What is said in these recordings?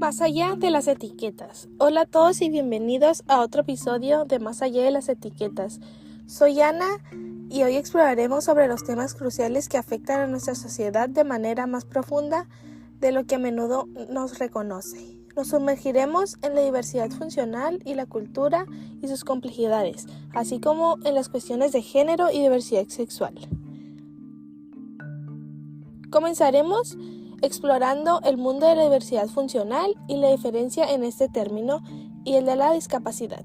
Más allá de las etiquetas. Hola a todos y bienvenidos a otro episodio de Más allá de las etiquetas. Soy Ana y hoy exploraremos sobre los temas cruciales que afectan a nuestra sociedad de manera más profunda de lo que a menudo nos reconoce. Nos sumergiremos en la diversidad funcional y la cultura y sus complejidades, así como en las cuestiones de género y diversidad sexual. Comenzaremos explorando el mundo de la diversidad funcional y la diferencia en este término y el de la discapacidad.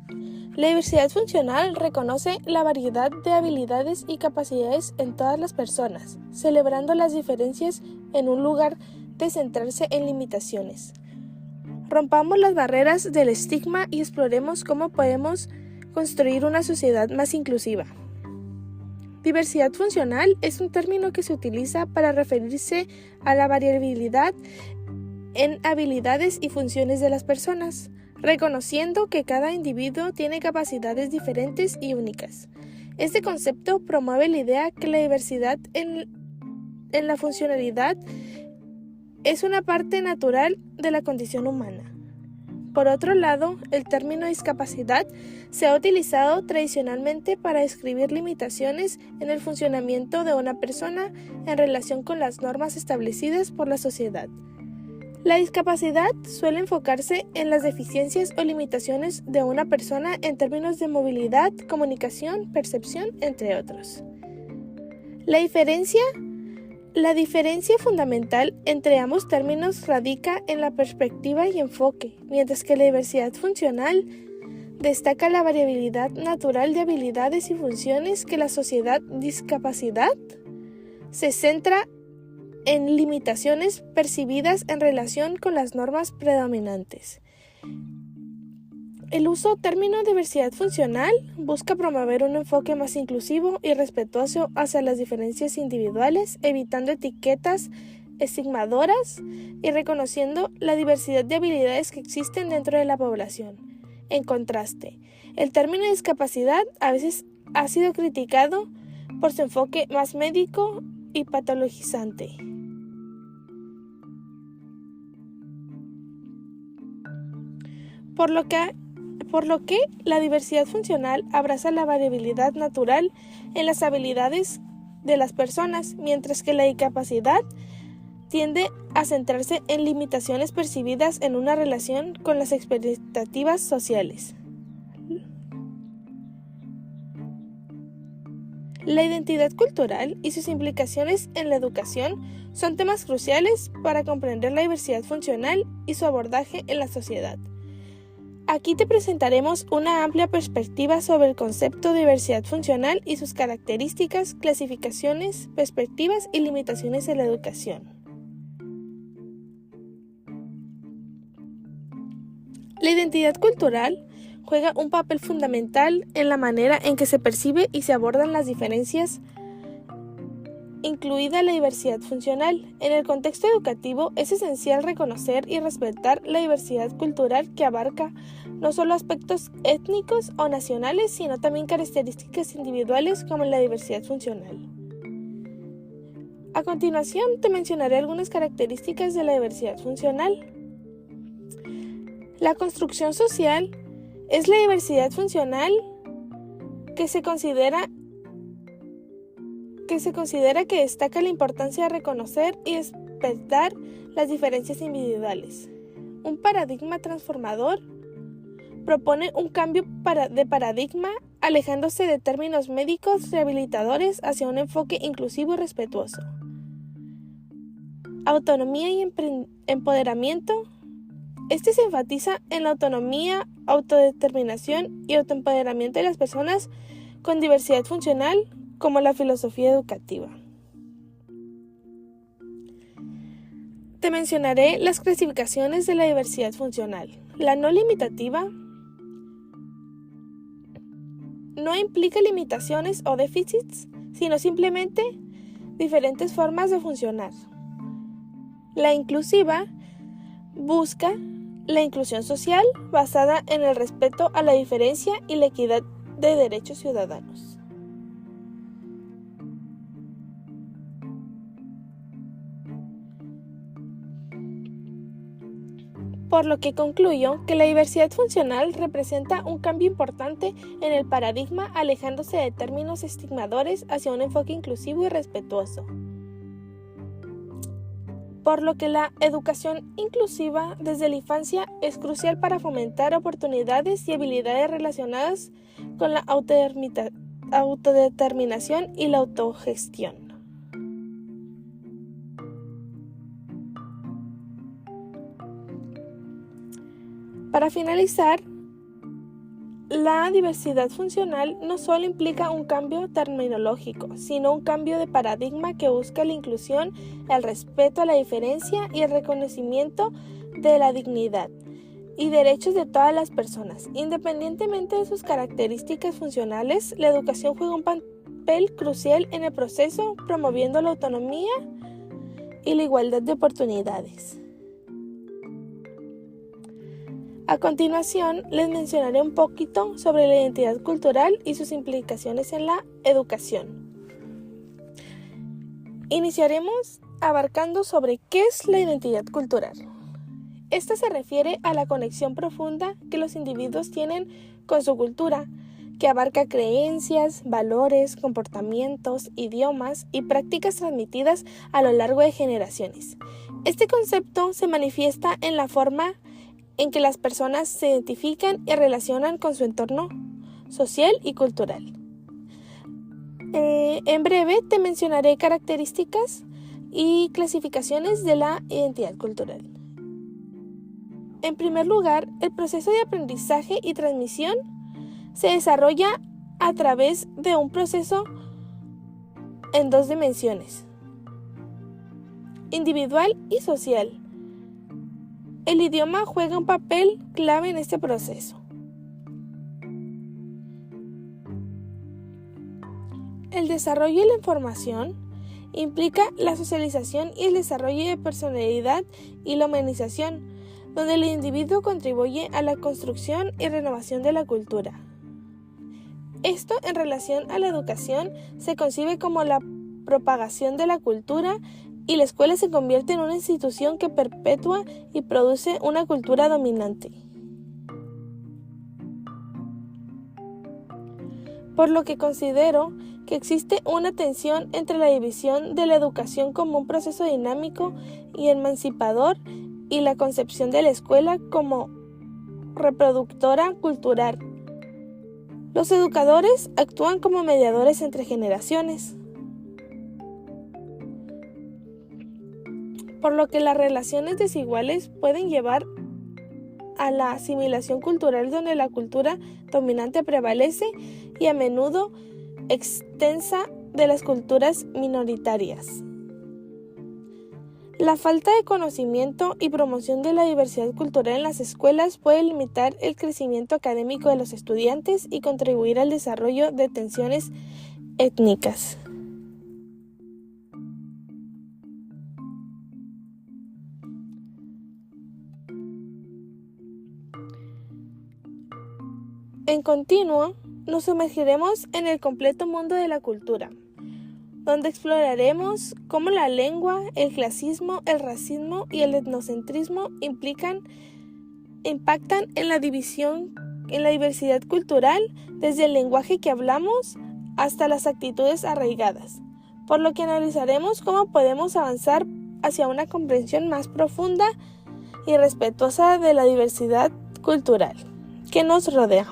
La diversidad funcional reconoce la variedad de habilidades y capacidades en todas las personas, celebrando las diferencias en un lugar de centrarse en limitaciones. Rompamos las barreras del estigma y exploremos cómo podemos construir una sociedad más inclusiva. Diversidad funcional es un término que se utiliza para referirse a la variabilidad en habilidades y funciones de las personas, reconociendo que cada individuo tiene capacidades diferentes y únicas. Este concepto promueve la idea que la diversidad en la funcionalidad es una parte natural de la condición humana. Por otro lado, el término discapacidad se ha utilizado tradicionalmente para describir limitaciones en el funcionamiento de una persona en relación con las normas establecidas por la sociedad. La discapacidad suele enfocarse en las deficiencias o limitaciones de una persona en términos de movilidad, comunicación, percepción, entre otros. La diferencia fundamental entre ambos términos radica en la perspectiva y enfoque, mientras que la diversidad funcional destaca la variabilidad natural de habilidades y funciones que la sociedad discapacidad se centra en limitaciones percibidas en relación con las normas predominantes. El uso término diversidad funcional busca promover un enfoque más inclusivo y respetuoso hacia las diferencias individuales, evitando etiquetas estigmadoras y reconociendo la diversidad de habilidades que existen dentro de la población. En contraste, el término discapacidad a veces ha sido criticado por su enfoque más médico y patologizante. Por lo que la diversidad funcional abraza la variabilidad natural en las habilidades de las personas, mientras que la discapacidad tiende a centrarse en limitaciones percibidas en una relación con las expectativas sociales. La identidad cultural y sus implicaciones en la educación son temas cruciales para comprender la diversidad funcional y su abordaje en la sociedad. Aquí te presentaremos una amplia perspectiva sobre el concepto de diversidad funcional y sus características, clasificaciones, perspectivas y limitaciones en la educación. La identidad cultural juega un papel fundamental en la manera en que se percibe y se abordan las diferencias, incluida la diversidad funcional. En el contexto educativo es esencial reconocer y respetar la diversidad cultural que abarca no solo aspectos étnicos o nacionales, sino también características individuales como la diversidad funcional. A continuación te mencionaré algunas características de la diversidad funcional. La construcción social es la diversidad funcional que se considera que destaca la importancia de reconocer y respetar las diferencias individuales. Un paradigma transformador propone un cambio de paradigma alejándose de términos médicos rehabilitadores hacia un enfoque inclusivo y respetuoso. Autonomía y empoderamiento. Este se enfatiza en la autonomía, autodeterminación y autoempoderamiento de las personas con diversidad funcional, como la filosofía educativa. Te mencionaré las clasificaciones de la diversidad funcional. La no limitativa no implica limitaciones o déficits, sino simplemente diferentes formas de funcionar. La inclusiva busca la inclusión social basada en el respeto a la diferencia y la equidad de derechos ciudadanos. por lo que concluyo que la diversidad funcional representa un cambio importante en el paradigma, alejándose de términos estigmadores hacia un enfoque inclusivo y respetuoso. Por lo que la educación inclusiva desde la infancia es crucial para fomentar oportunidades y habilidades relacionadas con la autodeterminación y la autogestión. Para finalizar, la diversidad funcional no solo implica un cambio terminológico, sino un cambio de paradigma que busca la inclusión, el respeto a la diferencia y el reconocimiento de la dignidad y derechos de todas las personas. Independientemente de sus características funcionales, la educación juega un papel crucial en el proceso, promoviendo la autonomía y la igualdad de oportunidades. A continuación, les mencionaré un poquito sobre la identidad cultural y sus implicaciones en la educación. Iniciaremos abarcando sobre qué es la identidad cultural. Esta se refiere a la conexión profunda que los individuos tienen con su cultura, que abarca creencias, valores, comportamientos, idiomas y prácticas transmitidas a lo largo de generaciones. Este concepto se manifiesta en la forma en que las personas se identifican y relacionan con su entorno social y cultural. En breve te mencionaré características y clasificaciones de la identidad cultural. En primer lugar, el proceso de aprendizaje y transmisión se desarrolla a través de un proceso en dos dimensiones: individual y social. El idioma juega un papel clave en este proceso. El desarrollo de la información implica la socialización y el desarrollo de personalidad y la humanización, donde el individuo contribuye a la construcción y renovación de la cultura. Esto, en relación a la educación, se concibe como la propagación de la cultura, y la escuela se convierte en una institución que perpetúa y produce una cultura dominante. Por lo que considero que existe una tensión entre la división de la educación como un proceso dinámico y emancipador y la concepción de la escuela como reproductora cultural. Los educadores actúan como mediadores entre generaciones, por lo que las relaciones desiguales pueden llevar a la asimilación cultural, donde la cultura dominante prevalece y a menudo extensa de las culturas minoritarias. La falta de conocimiento y promoción de la diversidad cultural en las escuelas puede limitar el crecimiento académico de los estudiantes y contribuir al desarrollo de tensiones étnicas. En continuo, nos sumergiremos en el completo mundo de la cultura, donde exploraremos cómo la lengua, el clasismo, el racismo y el etnocentrismo impactan en la diversidad cultural, desde el lenguaje que hablamos hasta las actitudes arraigadas, por lo que analizaremos cómo podemos avanzar hacia una comprensión más profunda y respetuosa de la diversidad cultural que nos rodea.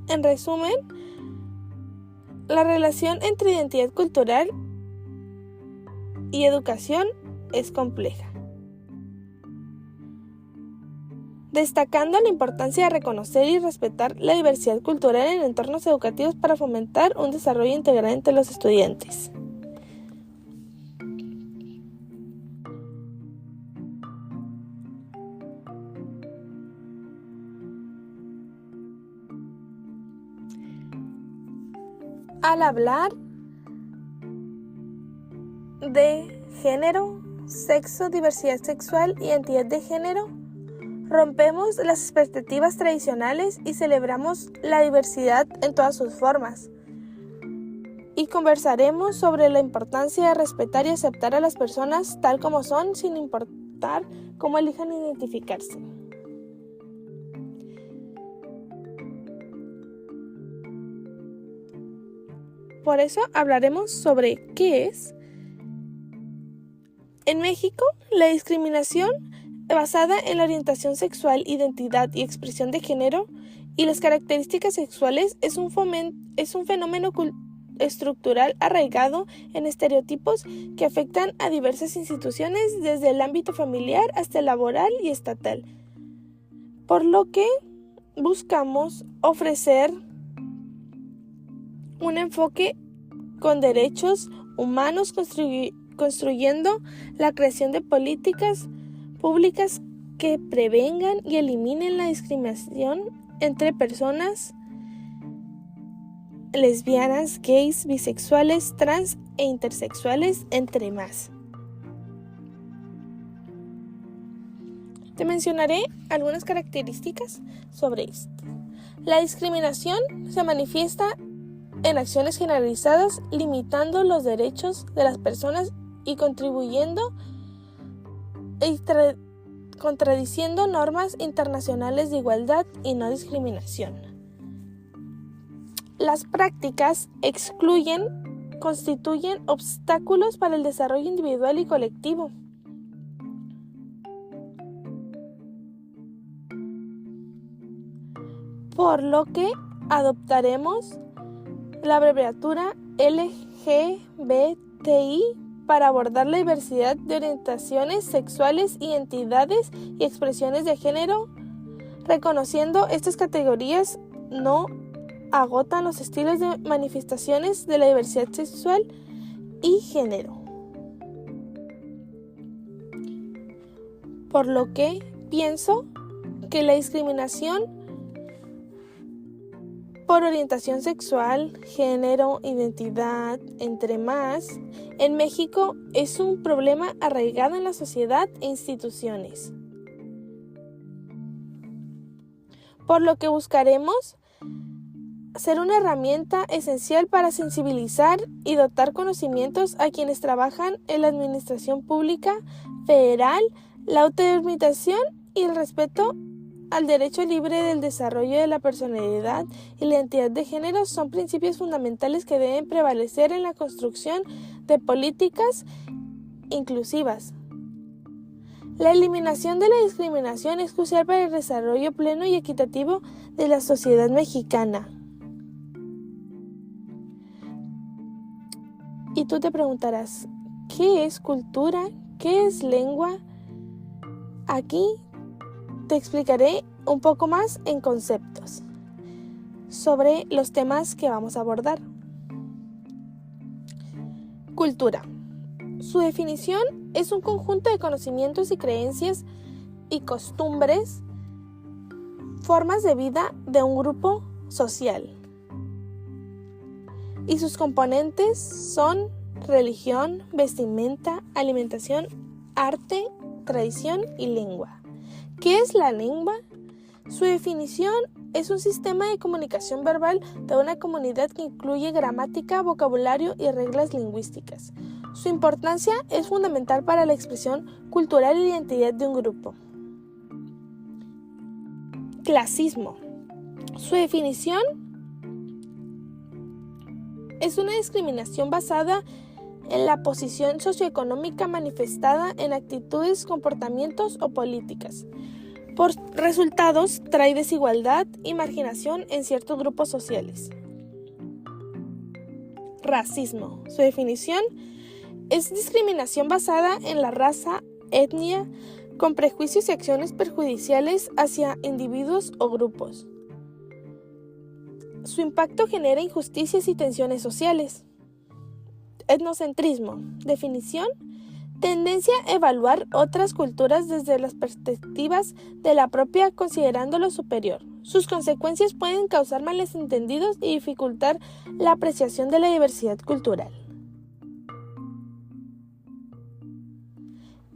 En resumen, la relación entre identidad cultural y educación es compleja, destacando la importancia de reconocer y respetar la diversidad cultural en entornos educativos para fomentar un desarrollo integral entre los estudiantes. Al hablar de género, sexo, diversidad sexual, identidad de género, Rompemos las expectativas tradicionales y celebramos la diversidad en todas sus formas. Y conversaremos sobre la importancia de respetar y aceptar a las personas tal como son, sin importar cómo elijan identificarse. Por eso hablaremos sobre qué es. En México, la discriminación basada en la orientación sexual, identidad y expresión de género y las características sexuales es un fenómeno estructural arraigado en estereotipos que afectan a diversas instituciones desde el ámbito familiar hasta el laboral y estatal. Por lo que buscamos ofrecer un enfoque con derechos humanos construyendo la creación de políticas públicas que prevengan y eliminen la discriminación entre personas lesbianas, gays, bisexuales, trans e intersexuales, entre más. Te mencionaré algunas características sobre esto. La discriminación se manifiesta en acciones generalizadas, limitando los derechos de las personas y contribuyendo y contradiciendo normas internacionales de igualdad y no discriminación. Las prácticas constituyen obstáculos para el desarrollo individual y colectivo. Por lo que adoptaremos la abreviatura LGBTI para abordar la diversidad de orientaciones sexuales, identidades y expresiones de género. Reconociendo estas categorías no agotan los estilos de manifestaciones de la diversidad sexual y género. Por lo que pienso que la discriminación por orientación sexual, género, identidad, entre más, en México es un problema arraigado en la sociedad e instituciones. Por lo que buscaremos ser una herramienta esencial para sensibilizar y dotar conocimientos a quienes trabajan en la administración pública federal, la autodeterminación y el respeto al derecho libre del desarrollo de la personalidad y la identidad de género son principios fundamentales que deben prevalecer en la construcción de políticas inclusivas. La eliminación de la discriminación es crucial para el desarrollo pleno y equitativo de la sociedad mexicana. Y tú te preguntarás, ¿qué es cultura? ¿Qué es lengua? Aquí te explicaré un poco más en conceptos sobre los temas que vamos a abordar. Cultura. Su definición es un conjunto de conocimientos y creencias y costumbres, formas de vida de un grupo social. Y sus componentes son religión, vestimenta, alimentación, arte, tradición y lengua. ¿Qué es la lengua? Su definición es un sistema de comunicación verbal de una comunidad que incluye gramática, vocabulario y reglas lingüísticas. Su importancia es fundamental para la expresión cultural y la identidad de un grupo. Clasismo. Su definición es una discriminación basada en la posición socioeconómica manifestada en actitudes, comportamientos o políticas. Por resultados, trae desigualdad y marginación en ciertos grupos sociales. Racismo. Su definición es discriminación basada en la raza, etnia, con prejuicios y acciones perjudiciales hacia individuos o grupos. Su impacto genera injusticias y tensiones sociales. Etnocentrismo. Definición: tendencia a evaluar otras culturas desde las perspectivas de la propia, considerándolo superior. Sus consecuencias pueden causar malentendidos y dificultar la apreciación de la diversidad cultural.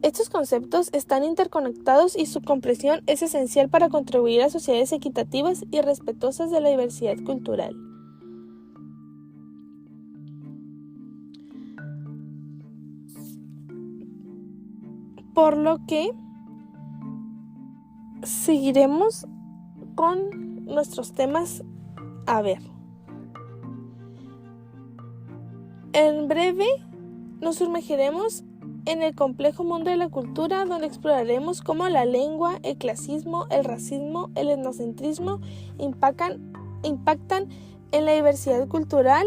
Estos conceptos están interconectados y su comprensión es esencial para contribuir a sociedades equitativas y respetuosas de la diversidad cultural. Por lo que seguiremos con nuestros temas a ver. En breve nos sumergiremos en el complejo mundo de la cultura, donde exploraremos cómo la lengua, el clasismo, el racismo, el etnocentrismo impactan en la diversidad cultural.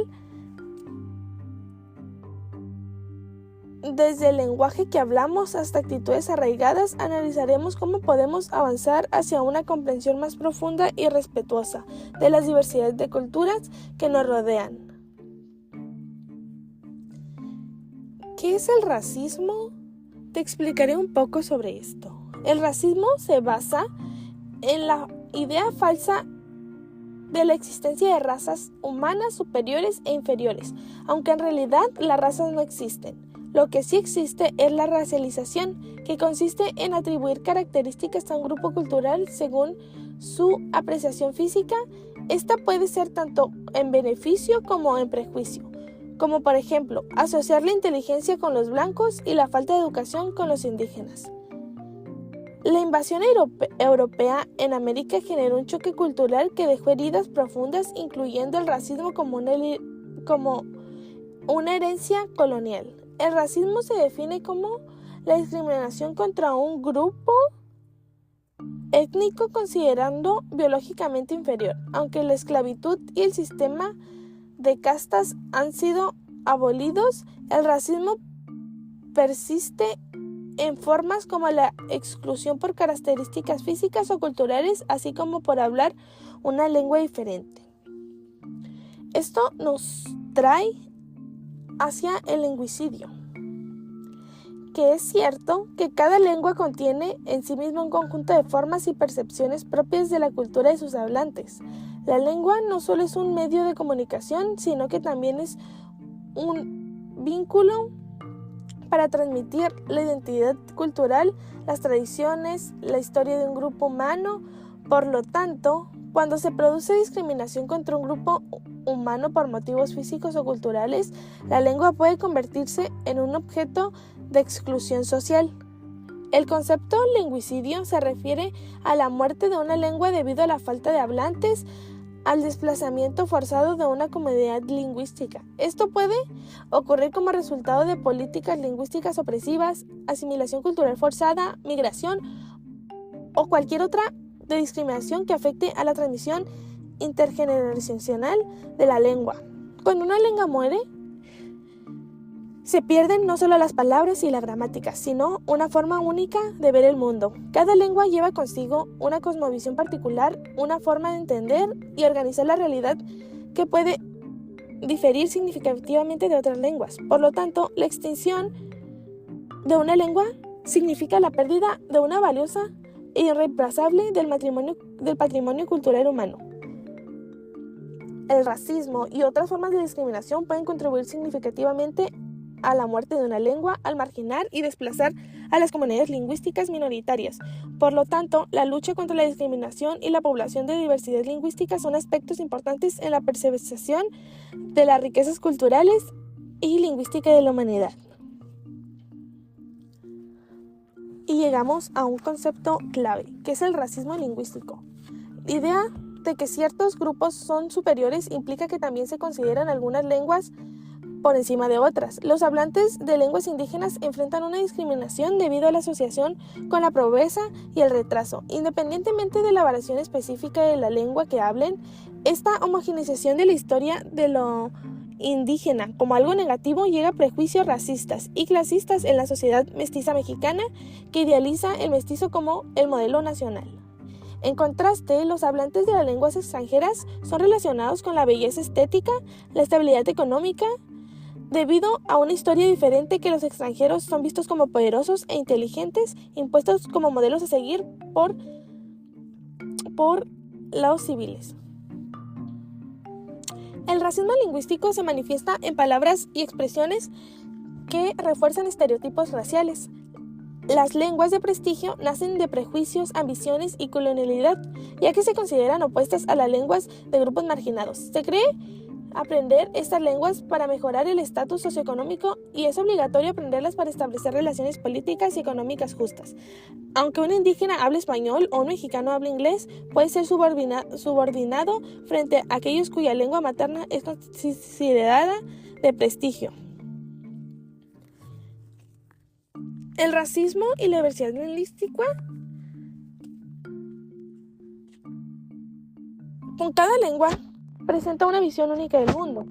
Desde el lenguaje que hablamos hasta actitudes arraigadas, analizaremos cómo podemos avanzar hacia una comprensión más profunda y respetuosa de las diversidades de culturas que nos rodean. ¿Qué es el racismo? Te explicaré un poco sobre esto. El racismo se basa en la idea falsa de la existencia de razas humanas superiores e inferiores, aunque en realidad las razas no existen. Lo que sí existe es la racialización, que consiste en atribuir características a un grupo cultural según su apreciación física. Esta puede ser tanto en beneficio como en prejuicio, como por ejemplo, asociar la inteligencia con los blancos y la falta de educación con los indígenas. La invasión europea en América generó un choque cultural que dejó heridas profundas, incluyendo el racismo como una herencia colonial. El racismo se define como la discriminación contra un grupo étnico considerando biológicamente inferior. Aunque la esclavitud y el sistema de castas han sido abolidos, el racismo persiste en formas como la exclusión por características físicas o culturales, así como por hablar una lengua diferente. Esto nos trae hacia el lingüicidio, que es cierto que cada lengua contiene en sí misma un conjunto de formas y percepciones propias de la cultura de sus hablantes. La lengua no solo es un medio de comunicación, sino que también es un vínculo para transmitir la identidad cultural, las tradiciones, la historia de un grupo humano. Por lo tanto, cuando se produce discriminación contra un grupo humano por motivos físicos o culturales, la lengua puede convertirse en un objeto de exclusión social. El concepto lingüicidio se refiere a la muerte de una lengua debido a la falta de hablantes, al desplazamiento forzado de una comunidad lingüística. Esto puede ocurrir como resultado de políticas lingüísticas opresivas, asimilación cultural forzada, migración o cualquier otra de discriminación que afecte a la transmisión intergeneracional de la lengua. Cuando una lengua muere, se pierden no solo las palabras y la gramática, sino una forma única de ver el mundo. Cada lengua lleva consigo una cosmovisión particular, una forma de entender y organizar la realidad que puede diferir significativamente de otras lenguas. Por lo tanto, la extinción de una lengua significa la pérdida de una valiosa e irreemplazable del patrimonio cultural humano. El racismo y otras formas de discriminación pueden contribuir significativamente a la muerte de una lengua al marginar y desplazar a las comunidades lingüísticas minoritarias. Por lo tanto, la lucha contra la discriminación y la población de diversidad lingüística son aspectos importantes en la preservación de las riquezas culturales y lingüísticas de la humanidad. Y llegamos a un concepto clave, que es el racismo lingüístico. La idea de que ciertos grupos son superiores implica que también se consideran algunas lenguas por encima de otras. Los hablantes de lenguas indígenas enfrentan una discriminación debido a la asociación con la pobreza y el retraso. Independientemente de la variación específica de la lengua que hablen, esta homogeneización de la historia de lo indígena como algo negativo llega a prejuicios racistas y clasistas en la sociedad mestiza mexicana, que idealiza el mestizo como el modelo nacional. En contraste, los hablantes de las lenguas extranjeras son relacionados con la belleza estética, la estabilidad económica. Debido a una historia diferente, que los extranjeros son vistos como poderosos e inteligentes, impuestos como modelos a seguir por los civiles. El racismo lingüístico se manifiesta en palabras y expresiones que refuerzan estereotipos raciales. Las lenguas de prestigio nacen de prejuicios, ambiciones y colonialidad, ya que se consideran opuestas a las lenguas de grupos marginados. Se cree aprender estas lenguas para mejorar el estatus socioeconómico y es obligatorio aprenderlas para establecer relaciones políticas y económicas justas. Aunque un indígena hable español o un mexicano hable inglés, puede ser subordinado frente a aquellos cuya lengua materna es considerada de prestigio. El racismo y la diversidad lingüística. Con cada lengua presenta una visión única del mundo.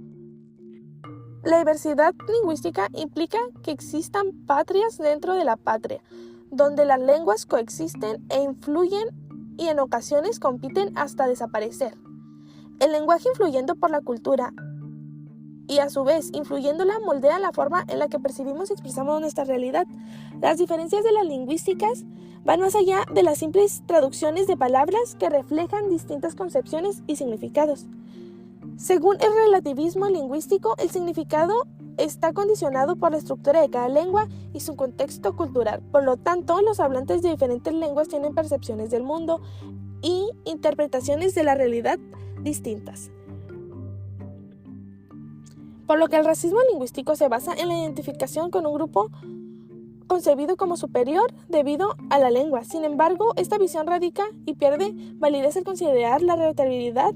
La diversidad lingüística implica que existan patrias dentro de la patria, donde las lenguas coexisten e influyen y en ocasiones compiten hasta desaparecer. El lenguaje influyendo por la cultura y a su vez influyéndola moldea la forma en la que percibimos y expresamos nuestra realidad. Las diferencias de las lingüísticas van más allá de las simples traducciones de palabras que reflejan distintas concepciones y significados. Según el relativismo lingüístico, el significado está condicionado por la estructura de cada lengua y su contexto cultural. Por lo tanto, los hablantes de diferentes lenguas tienen percepciones del mundo y interpretaciones de la realidad distintas. Por lo que el racismo lingüístico se basa en la identificación con un grupo concebido como superior debido a la lengua. Sin embargo, esta visión radica y pierde validez al considerar la relatividad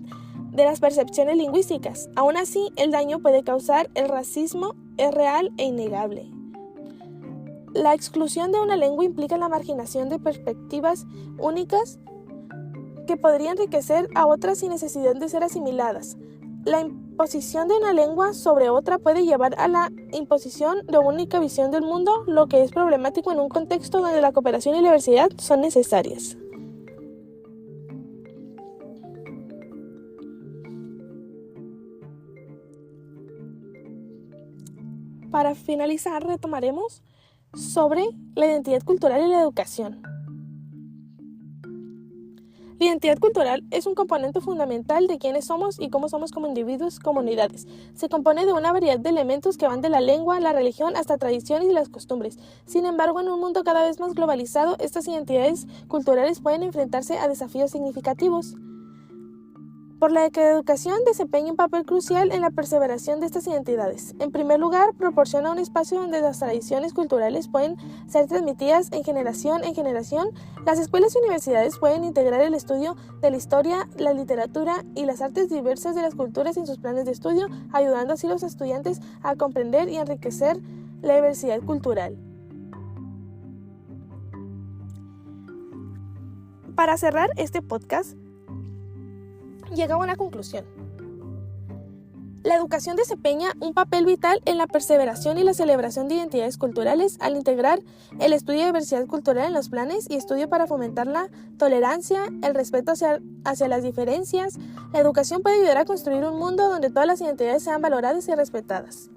de las percepciones lingüísticas. Aún así, el daño puede causar el racismo es real e innegable. La exclusión de una lengua implica la marginación de perspectivas únicas que podrían enriquecer a otras sin necesidad de ser asimiladas. La imposición de una lengua sobre otra puede llevar a la imposición de una única visión del mundo, lo que es problemático en un contexto donde la cooperación y la diversidad son necesarias. Para finalizar, retomaremos sobre la identidad cultural y la educación. La identidad cultural es un componente fundamental de quiénes somos y cómo somos como individuos, comunidades. Se compone de una variedad de elementos que van de la lengua, la religión, hasta tradiciones y las costumbres. Sin embargo, en un mundo cada vez más globalizado, estas identidades culturales pueden enfrentarse a desafíos significativos, por la que la educación desempeña un papel crucial en la perseveración de estas identidades. En primer lugar, proporciona un espacio donde las tradiciones culturales pueden ser transmitidas en generación. Las escuelas y universidades pueden integrar el estudio de la historia, la literatura y las artes diversas de las culturas en sus planes de estudio, ayudando así a los estudiantes a comprender y enriquecer la diversidad cultural. Para cerrar este podcast, llega a una conclusión. La educación desempeña un papel vital en la perseveración y la celebración de identidades culturales al integrar el estudio de diversidad cultural en los planes y estudio para fomentar la tolerancia, el respeto hacia las diferencias. La educación puede ayudar a construir un mundo donde todas las identidades sean valoradas y respetadas.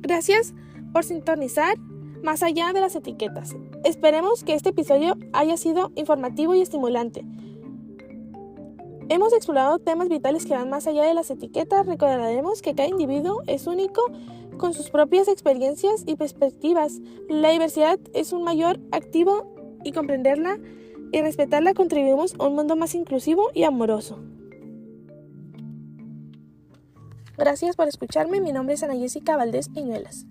Gracias por sintonizar Más allá de las etiquetas. Esperemos que este episodio haya sido informativo y estimulante. Hemos explorado temas vitales que van más allá de las etiquetas. Recordaremos que cada individuo es único con sus propias experiencias y perspectivas. La diversidad es un mayor activo y comprenderla y respetarla contribuimos a un mundo más inclusivo y amoroso. Gracias por escucharme. Mi nombre es Ana Jessica Valdés Piñuelas.